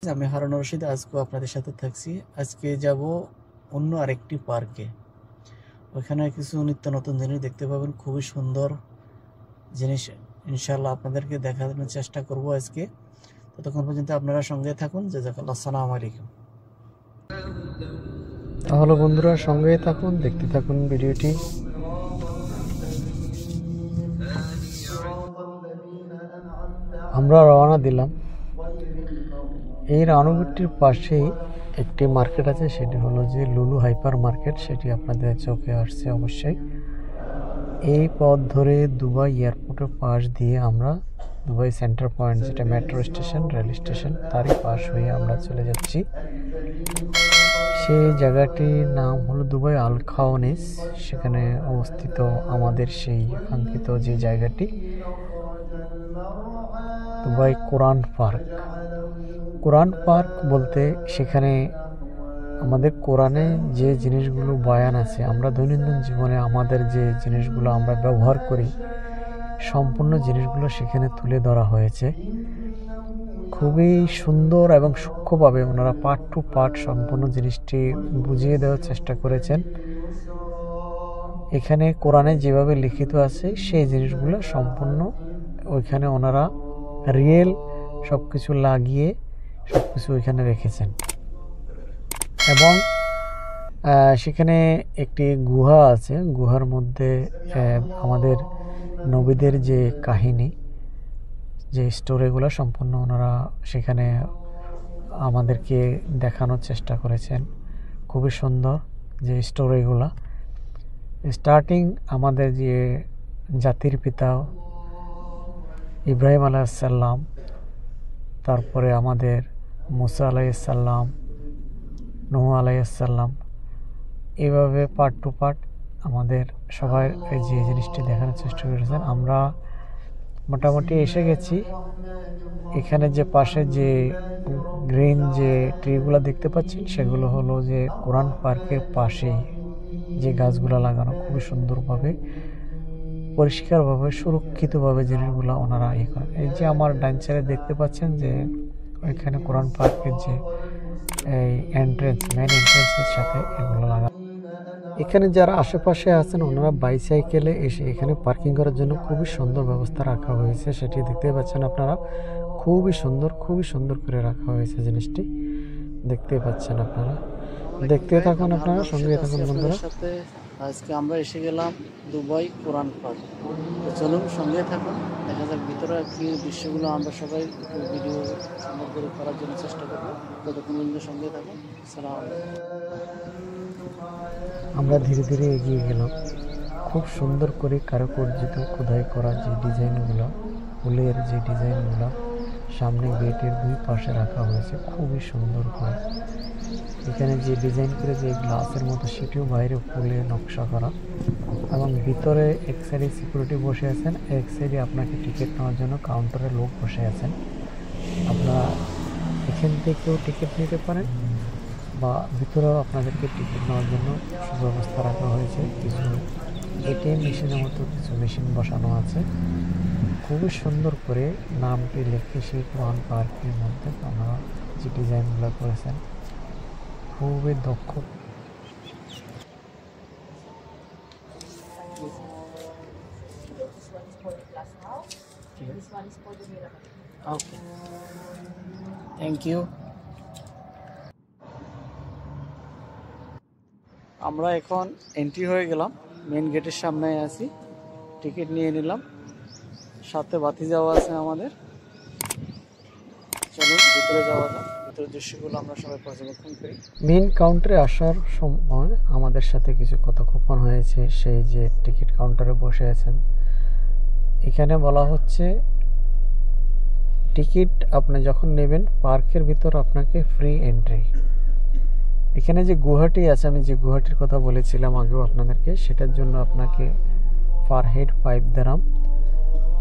আমি হারুন রশিদ আজকে আপনাদের সাথে থাকছি। আজকে যাব অন্য আরেকটি পার্কে। ওখানে কিছু নিত্য নতুন জিনিস দেখতে পাবেন, খুবই সুন্দর জিনিস ইনশাআল্লাহ আপনাদেরকে দেখানোর চেষ্টা করব আজকে। ততক্ষণ পর্যন্ত আপনারা সঙ্গে থাকুন। জাযাকাল্লাহ, আসসালামু আলাইকুম। তাহলে বন্ধুরা সঙ্গে থাকুন, দেখতে থাকুন ভিডিওটি। আমরা রওনা দিলাম। এই রানুবিটির পাশেই একটি মার্কেট আছে, সেটি হলো যে লুলু হাইপার মার্কেট। সেটি আপনাদের চোখে আসছে অবশ্যই। এই পথ ধরে দুবাই এয়ারপোর্টের পাশ দিয়ে আমরা দুবাই সেন্টার পয়েন্ট, যেটা মেট্রো স্টেশন, রেল স্টেশন, তারই পাশ হয়ে আমরা চলে যাচ্ছি। সেই জায়গাটির নাম হলো দুবাই আল খাওয়ানিস। সেখানে অবস্থিত আমাদের সেই কাঙ্ক্ষিত যে জায়গাটি, দুবাই কোরআন পার্ক। কোরআন পার্ক বলতে সেখানে আমাদের কোরআনে যে জিনিসগুলো বয়ান আছে, আমরা দৈনন্দিন জীবনে আমাদের যে জিনিসগুলো আমরা ব্যবহার করি, সম্পূর্ণ জিনিসগুলো সেখানে তুলে ধরা হয়েছে। খুবই সুন্দর এবং সূক্ষ্মভাবে ওনারা পার্ট টু পার্ট সম্পূর্ণ জিনিসটি বুঝিয়ে দেওয়ার চেষ্টা করেছেন। এখানে কোরআনে যেভাবে লিখিত আছে সেই জিনিসগুলো সম্পূর্ণ ওইখানে ওনারা রিয়েল সব কিছু লাগিয়ে সব কিছু ওইখানে রেখেছেন। এবং সেখানে একটি গুহা আছে, গুহার মধ্যে আমাদের নবীদের যে কাহিনী, যে স্টোরিগুলো সম্পূর্ণ ওনারা সেখানে আমাদেরকে দেখানোর চেষ্টা করেছেন। খুবই সুন্দর যে স্টোরিগুলো। স্টার্টিং আমাদের যে জাতির পিতা ইব্রাহিম আলাইহিসসালাম, তারপরে আমাদের মুসা আলাইহিসসালাম, নূহ আলাইহিসসালাম, এইভাবে পার্ট টু পার্ট আমাদের সবাই যে জিনিসটি দেখানোর চেষ্টা করেছেন। আমরা মোটামুটি এসে গেছি। এখানে যে পাশে যে গ্রিন যে ট্রিগুলো দেখতে পাচ্ছেন, সেগুলো হলো যে কোরআন পার্কের পাশে যে গাছগুলো লাগানো, খুবই সুন্দরভাবে পরিষ্কারভাবে সুরক্ষিতভাবে জিনিসগুলো ওনারা করেন। এই যে আমার ডান সাইডে দেখতে পাচ্ছেন যে ওইখানে কোরআন পার্কের যে এই এন্ট্রেন্স, মেন এন্ট্রেন্সের সাথে এগুলো লাগানো। এখানে যারা আশেপাশে আছেন ওনারা বাইসাইকেলে এসে এখানে পার্কিং করার জন্য খুবই সুন্দর ব্যবস্থা রাখা হয়েছে। সেটি দেখতে পাচ্ছেন আপনারা, খুবই সুন্দর করে রাখা হয়েছে। জিনিসটি দেখতে পাচ্ছেন আপনারা, দেখতে থাকুন, আপনারা সঙ্গে থাকুন বন্ধুরা। সাথে আজকে আমরা এসে গেলাম দুবাই কোরআন পার্ক। তো চলুন সঙ্গে থাকুন, দেখা যাক ভিতরে কি দৃশ্যগুলো আমরা সবাই ভিডিও সুন্দর করে করার জন্য চেষ্টা করবো। ততক্ষণ পর্যন্ত সঙ্গে থাকুন। আসসালামু আলাইকুম। আমরা ধীরে ধীরে এগিয়ে গেলাম। খুব সুন্দর করে কারুকার্যিত খোদাই করা যে ডিজাইনগুলো, ফুলের যে ডিজাইনগুলো সামনে গেটের দুই পাশে রাখা হয়েছে, খুবই সুন্দর করে। এখানে যে ডিজাইন করে যে গ্লাসের মতো, সেটিও বাইরে ফুলে নকশা করা। এবং ভিতরে এক সাইডে সিকিউরিটি বসে আছেন, এক সাইডে আপনাকে টিকিট নেওয়ার জন্য কাউন্টারে লোক বসে আছেন। আপনারা এখান থেকেও টিকিট নিতে পারেন বা ভিতরেও আপনাদেরকে টিকিট নেওয়ার জন্য সুব্যবস্থা রাখা হয়েছে। কিছু এটিএম মেশিনের মতো কিছু মেশিন বসানো আছে। খুবই সুন্দর করে নামটি লিখে সেই কোরআন পার্কের মধ্যে আপনারা যে ডিজাইনগুলো করেছেন, খুবই দক্ষ। ওকে, থ্যাংক ইউ। আমরা এখন এন্ট্রি হয়ে গেলাম, মেন গেটের সামনে আছি। টিকিট নিয়ে নিলাম, সাথে বাতি যাওয়া আছে আমাদের। চলুন ভিতরে যাওয়া যাক, ভিতরের দৃশ্যগুলো আমরা সবাই পর্যবেক্ষণ করি। মেন কাউন্টারে আসার সময় আমাদের সাথে কিছু কথোপকথন হয়েছে। সেই যে টিকিট কাউন্টারে বসে আছেন, এখানে বলা হচ্ছে টিকিট আপনি যখন নেবেন পার্কের ভিতর আপনাকে ফ্রি এন্ট্রি। এখানে যে গুহাটি আছে, আমি যে গুহাটির কথা বলেছিলাম আগেও আপনাদেরকে, সেটার জন্য আপনাকে পার হেড 5 দিরহাম।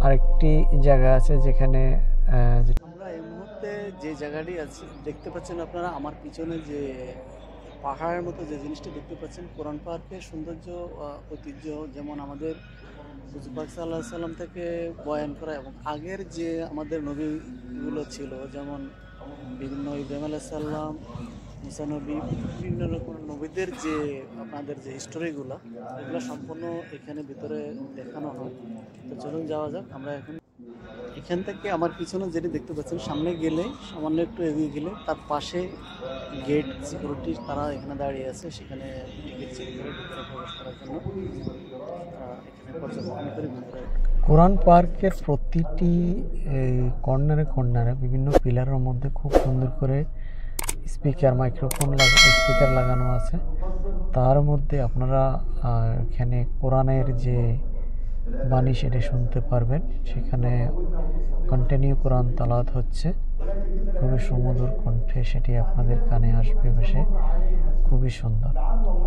আরেকটি জায়গা আছে যেখানে আমরা এই মুহূর্তে যে জায়গাটি আছে দেখতে পাচ্ছেন আপনারা, আমার পিছনে যে পাহাড়ের মতো যে জিনিসটা দেখতে পাচ্ছেন, কোরআন পার্কের সৌন্দর্য ঐতিহ্য যেমন আমাদের হুজুর পাক সাল্লাল্লাহু আলাইহি সাল্লাম থেকে বয়ান করা এবং আগের যে আমাদের নবীগুলো ছিল, যেমন বিভিন্ন ইব্রাহিম আলাইহিস সালাম, মুসা নবী, বিভিন্ন রকম নবীদের যে আপনাদের যে হিস্টোরিগুলো, এগুলো সম্পূর্ণ এখানে ভিতরে দেখানো হয়। তো চলুন যাওয়া যাক। আমরা এখন এখান থেকে আমার পিছনে যেটি দেখতে পাচ্ছেন, সামনে গেলে সামান্য একটু এগিয়ে গেলে তার পাশে গেট সিকিউরিটি তারা এখানে দাঁড়িয়ে আছে, সেখানে টিকিট চেক করে ভিতরে প্রবেশ করার জন্য এখানে পর্যবেক্ষণ করে ভিতরে। কোরআন পার্কের প্রতিটি কর্নারে কর্নারে বিভিন্ন পিলারের মধ্যে খুব সুন্দর করে স্পিকার লাগানো আছে। তার মধ্যে আপনারা এখানে কোরআনের যে বাণী সেটা শুনতে পারবেন। সেখানে কন্টিনিউ কোরআন তালাওয়াত হচ্ছে খুবই সুমধুর কণ্ঠে, সেটি আপনাদের কানে আসবে ভেসে, খুবই সুন্দর।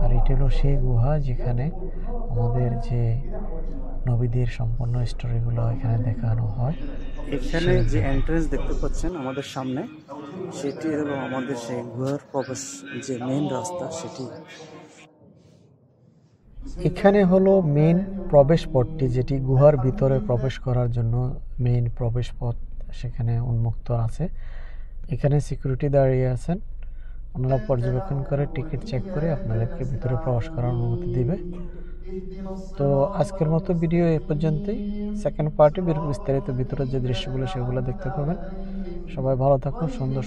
আর এটি হলো সেই গুহা যেখানে আমাদের যে নবীদের সম্পূর্ণ স্টোরিগুলো এখানে দেখানো হয়। এখানে যে এন্ট্রেন্স দেখতে পাচ্ছেন আমাদের সামনে, সেটি হলো আমাদের সেই গুহার প্রবেশ যে মেইন রাস্তা সেটি। এখানে হলো মেইন প্রবেশ পথটি, যেটি গুহার ভিতরে প্রবেশ করার জন্য মেইন প্রবেশ পথ সেখানে উন্মুক্ত আছে। এখানে সিকিউরিটি দাঁড়িয়ে আছেন, ওনারা পর্যবেক্ষণ করে টিকিট চেক করে আপনাদেরকে ভিতরে প্রবেশ করার অনুমতি দিবে। তো আজকের মতো ভিডিও এ পর্যন্তই। সেকেন্ড পার্টে বিস্তারিত ভিতরে যে দৃশ্যগুলো সেগুলো দেখতে পাবেন। সবাই ভালো থাকুন, সুন্দর